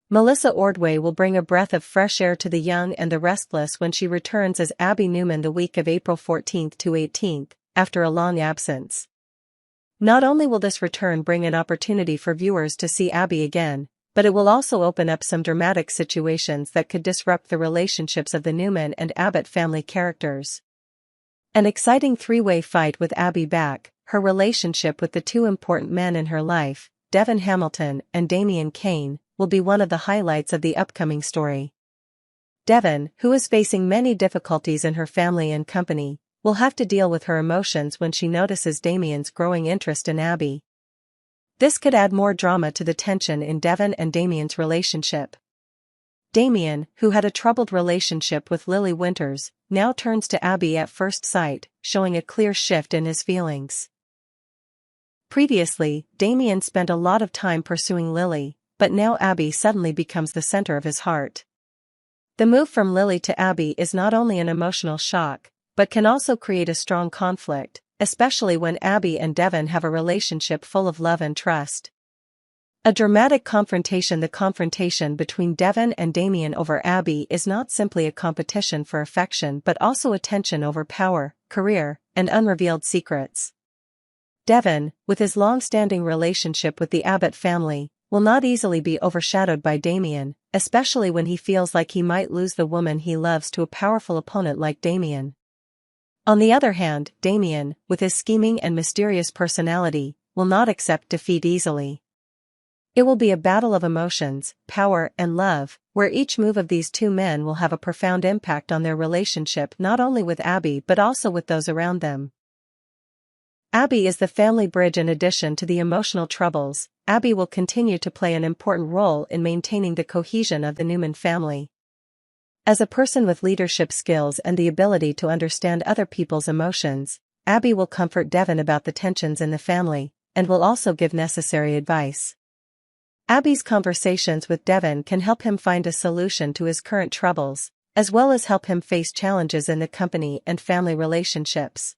Melissa Ordway will bring a breath of fresh air to the young and the restless when she returns as Abby Newman the week of April 14th to 18th, after a long absence. Not only will this return bring an opportunity for viewers to see Abby again, but it will also open up some dramatic situations that could disrupt the relationships of the Newman and Abbott family characters. An exciting three-way fight with Abby back, her relationship with the two important men in her life, Devon Hamilton and Damian Kane, will be one of the highlights of the upcoming story. Devon, who is facing many difficulties in her family and company, will have to deal with her emotions when she notices Damian's growing interest in Abby. This could add more drama to the tension in Devon and Damian's relationship. Damian, who had a troubled relationship with Lily Winters, now turns to Abby at first sight, showing a clear shift in his feelings. Previously, Damian spent a lot of time pursuing Lily, but now Abby suddenly becomes the center of his heart. The move from Lily to Abby is not only an emotional shock, but can also create a strong conflict, especially when Abby and Devon have a relationship full of love and trust. A dramatic confrontation. The confrontation between Devon and Damian over Abby is not simply a competition for affection but also a tension over power, career, and unrevealed secrets. Devon, with his long-standing relationship with the Abbott family, will not easily be overshadowed by Damian, especially when he feels like he might lose the woman he loves to a powerful opponent like Damian. On the other hand, Damian, with his scheming and mysterious personality, will not accept defeat easily. It will be a battle of emotions, power, and love, where each move of these two men will have a profound impact on their relationship not only with Abby but also with those around them. Abby is the family bridge. In addition to the emotional troubles, Abby will continue to play an important role in maintaining the cohesion of the Newman family. As a person with leadership skills and the ability to understand other people's emotions, Abby will comfort Devon about the tensions in the family, and will also give necessary advice. Abby's conversations with Devon can help him find a solution to his current troubles, as well as help him face challenges in the company and family relationships.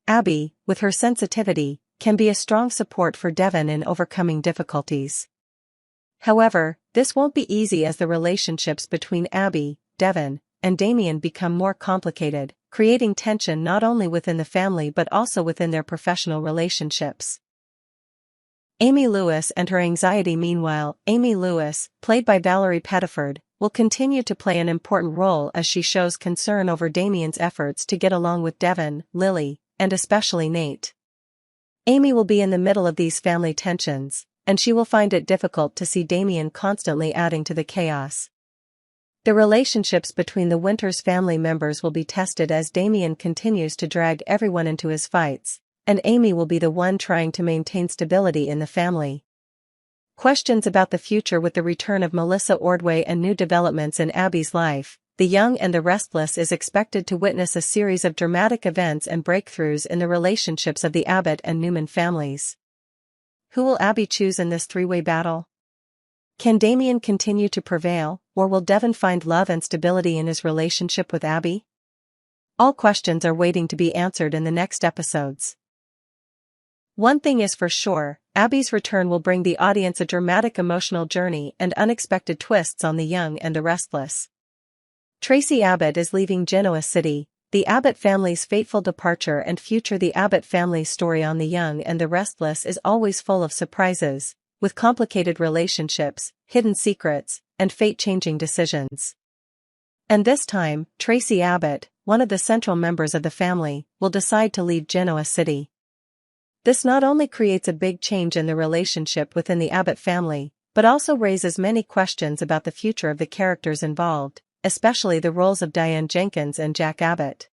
Abby, with her sensitivity, can be a strong support for Devon in overcoming difficulties. However, this won't be easy as the relationships between Abby, Devon, and Damian become more complicated, creating tension not only within the family but also within their professional relationships. Amy Lewis and her anxiety. Meanwhile, Amy Lewis, played by Valerie Pettiford, will continue to play an important role as she shows concern over Damian's efforts to get along with Devon, Lily, and especially Nate. Amy will be in the middle of these family tensions, and she will find it difficult to see Damian constantly adding to the chaos. The relationships between the Winters family members will be tested as Damian continues to drag everyone into his fights, and Amy will be the one trying to maintain stability in the family. Questions about the future. With the return of Melissa Ordway and new developments in Abby's life, the young and the restless is expected to witness a series of dramatic events and breakthroughs in the relationships of the Abbott and Newman families. Who will Abby choose in this three-way battle? Can Damian continue to prevail, or will Devon find love and stability in his relationship with Abby? All questions are waiting to be answered in the next episodes. One thing is for sure, Abby's return will bring the audience a dramatic emotional journey and unexpected twists on the young and the restless. Tracy Abbott is leaving Genoa City, the Abbott family's fateful departure and future. The Abbott family's story on the young and the restless is always full of surprises, with complicated relationships, hidden secrets, and fate-changing decisions. And this time, Tracy Abbott, one of the central members of the family, will decide to leave Genoa City. This not only creates a big change in the relationship within the Abbott family, but also raises many questions about the future of the characters involved, especially the roles of Diane Jenkins and Jack Abbott.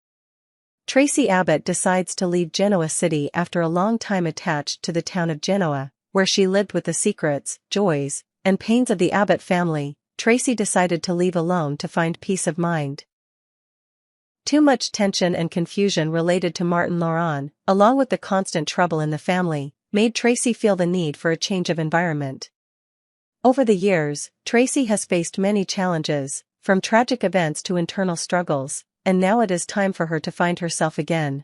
Tracy Abbott decides to leave Genoa City after a long time attached to the town of Genoa, where she lived with the secrets, joys, and pains of the Abbott family. Tracy decided to leave alone to find peace of mind. Too much tension and confusion related to Martin Laurent, along with the constant trouble in the family, made Tracy feel the need for a change of environment. Over the years, Tracy has faced many challenges, from tragic events to internal struggles, and now it is time for her to find herself again.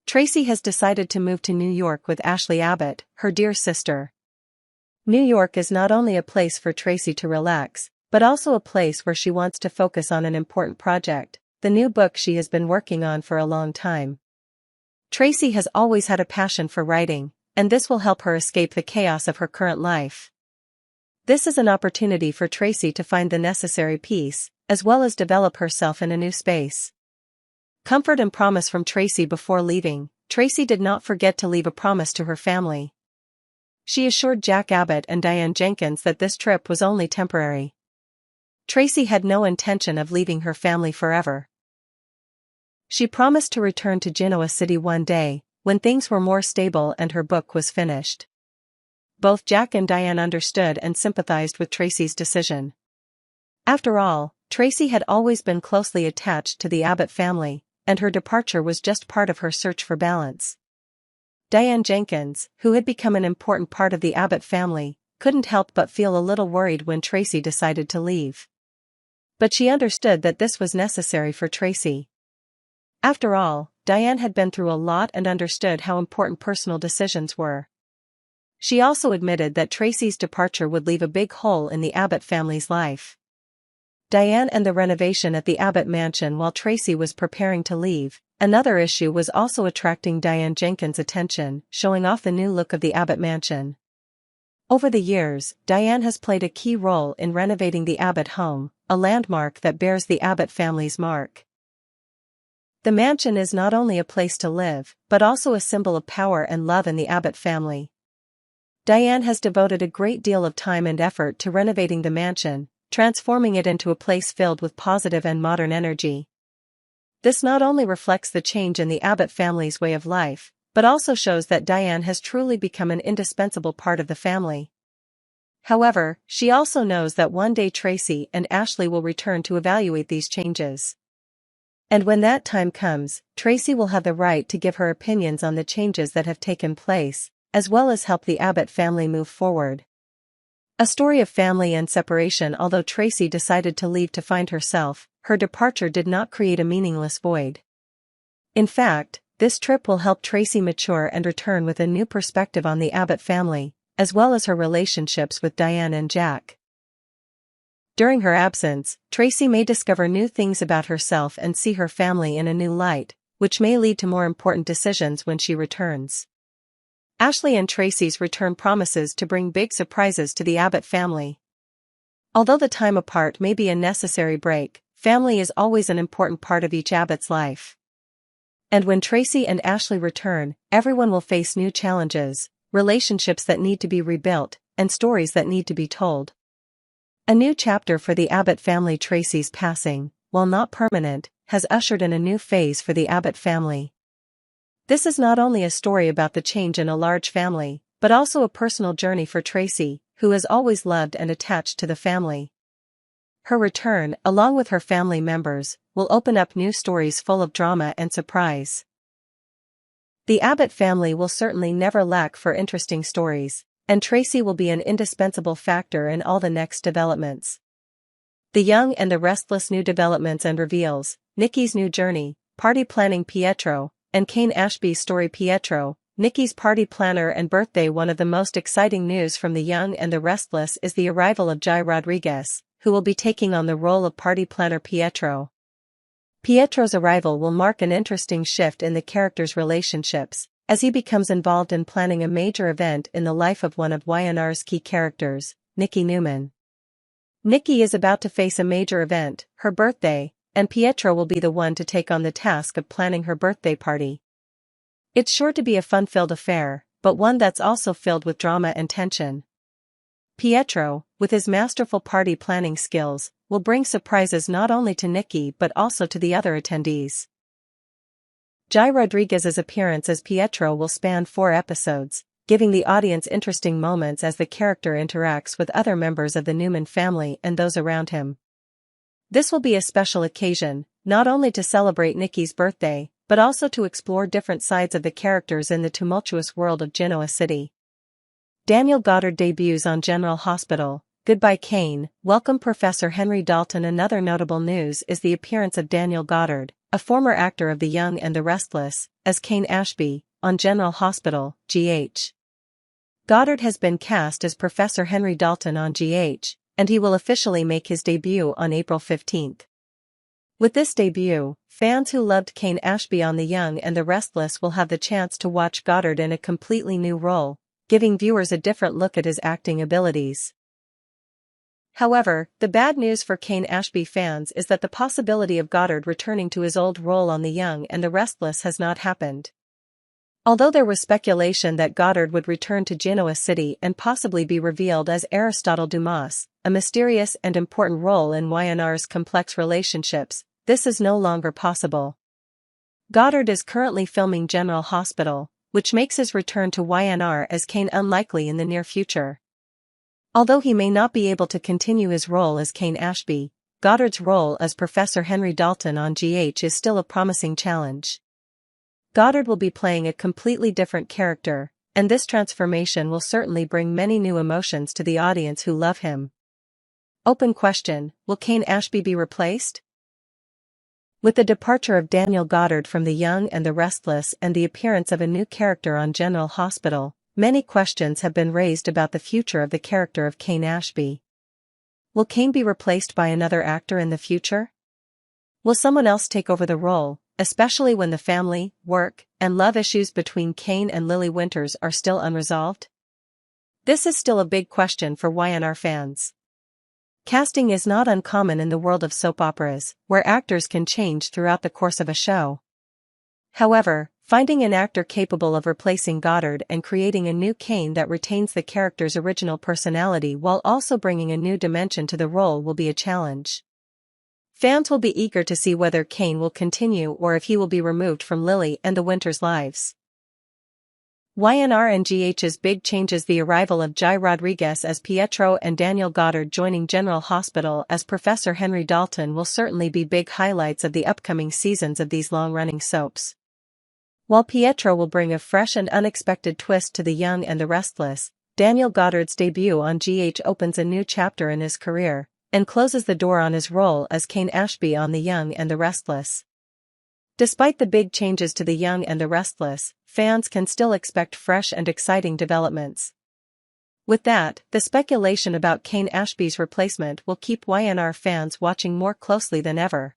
Tracy has decided to move to New York with Ashley Abbott, her dear sister. New York is not only a place for Tracy to relax, but also a place where she wants to focus on an important project, the new book she has been working on for a long time. Tracy has always had a passion for writing, and this will help her escape the chaos of her current life. This is an opportunity for Tracy to find the necessary peace, as well as develop herself in a new space. Comfort and promise from Tracy before leaving. Tracy did not forget to leave a promise to her family. She assured Jack Abbott and Diane Jenkins that this trip was only temporary. Tracy had no intention of leaving her family forever. She promised to return to Genoa City one day, when things were more stable and her book was finished. Both Jack and Diane understood and sympathized with Tracy's decision. After all, Tracy had always been closely attached to the Abbott family, and her departure was just part of her search for balance. Diane Jenkins, who had become an important part of the Abbott family, couldn't help but feel a little worried when Tracy decided to leave. But she understood that this was necessary for Tracy. After all, Diane had been through a lot and understood how important personal decisions were. She also admitted that Tracy's departure would leave a big hole in the Abbott family's life. Diane and the renovation at the Abbott mansion while Tracy was preparing to leave. Another issue was also attracting Diane Jenkins' attention, showing off the new look of the Abbott mansion. Over the years, Diane has played a key role in renovating the Abbott home, a landmark that bears the Abbott family's mark. The mansion is not only a place to live, but also a symbol of power and love in the Abbott family. Diane has devoted a great deal of time and effort to renovating the mansion, transforming it into a place filled with positive and modern energy. This not only reflects the change in the Abbott family's way of life, but also shows that Diane has truly become an indispensable part of the family. However, she also knows that one day Tracy and Ashley will return to evaluate these changes. And when that time comes, Tracy will have the right to give her opinions on the changes that have taken place, as well as help the Abbott family move forward. A story of family and separation. Although Tracy decided to leave to find herself, her departure did not create a meaningless void. In fact, this trip will help Tracy mature and return with a new perspective on the Abbott family, as well as her relationships with Diane and Jack. During her absence, Tracy may discover new things about herself and see her family in a new light, which may lead to more important decisions when she returns. Ashley and Tracy's return promises to bring big surprises to the Abbott family. Although the time apart may be a necessary break, family is always an important part of each Abbott's life. And when Tracy and Ashley return, everyone will face new challenges, relationships that need to be rebuilt, and stories that need to be told. A new chapter for the Abbott family. Tracy's passing, while not permanent, has ushered in a new phase for the Abbott family. This is not only a story about the change in a large family, but also a personal journey for Tracy, who has always loved and attached to the family. Her return, along with her family members, will open up new stories full of drama and surprise. The Abbott family will certainly never lack for interesting stories, and Tracy will be an indispensable factor in all the next developments. The Young and the Restless. New developments and reveals, Nikki's new journey, party planning. Pietro and Kane Ashby's story. Pietro, Nikki's party planner and birthday. One of the most exciting news from The Young and the Restless is the arrival of Jai Rodriguez, who will be taking on the role of party planner Pietro. Pietro's arrival will mark an interesting shift in the character's relationships, as he becomes involved in planning a major event in the life of one of YNR's key characters, Nikki Newman. Nikki is about to face a major event, her birthday, and Pietro will be the one to take on the task of planning her birthday party. It's sure to be a fun-filled affair, but one that's also filled with drama and tension. Pietro, with his masterful party planning skills, will bring surprises not only to Nikki but also to the other attendees. Jai Rodriguez's appearance as Pietro will span 4 episodes, giving the audience interesting moments as the character interacts with other members of the Newman family and those around him. This will be a special occasion, not only to celebrate Nikki's birthday, but also to explore different sides of the characters in the tumultuous world of Genoa City. Daniel Goddard debuts on General Hospital. Goodbye Kane, welcome Professor Henry Dalton. Another notable news is the appearance of Daniel Goddard, a former actor of The Young and the Restless, as Kane Ashby, on General Hospital, GH. Goddard has been cast as Professor Henry Dalton on GH, and he will officially make his debut on April 15. With this debut, fans who loved Kane Ashby on The Young and the Restless will have the chance to watch Goddard in a completely new role, giving viewers a different look at his acting abilities. However, the bad news for Kane Ashby fans is that the possibility of Goddard returning to his old role on The Young and the Restless has not happened. Although there was speculation that Goddard would return to Genoa City and possibly be revealed as Aristotle Dumas, a mysterious and important role in YNR's complex relationships, this is no longer possible. Goddard is currently filming General Hospital, which makes his return to YNR as Kane unlikely in the near future. Although he may not be able to continue his role as Kane Ashby, Goddard's role as Professor Henry Dalton on GH is still a promising challenge. Goddard will be playing a completely different character, and this transformation will certainly bring many new emotions to the audience who love him. Open question: will Kane Ashby be replaced? With the departure of Daniel Goddard from The Young and the Restless and the appearance of a new character on General Hospital, many questions have been raised about the future of the character of Kane Ashby. Will Kane be replaced by another actor in the future? Will someone else take over the role, especially when the family, work, and love issues between Kane and Lily Winters are still unresolved? This is still a big question for YNR fans. Casting is not uncommon in the world of soap operas, where actors can change throughout the course of a show. However, finding an actor capable of replacing Goddard and creating a new Kane that retains the character's original personality while also bringing a new dimension to the role will be a challenge. Fans will be eager to see whether Kane will continue or if he will be removed from Lily and the Winters' lives. YNR and GH's big changes: the arrival of Jai Rodriguez as Pietro and Daniel Goddard joining General Hospital as Professor Henry Dalton will certainly be big highlights of the upcoming seasons of these long-running soaps. While Pietro will bring a fresh and unexpected twist to The Young and the Restless, Daniel Goddard's debut on GH opens a new chapter in his career and closes the door on his role as Kane Ashby on The Young and the Restless. Despite the big changes to The Young and the Restless, fans can still expect fresh and exciting developments. With that, the speculation about Kane Ashby's replacement will keep YNR fans watching more closely than ever.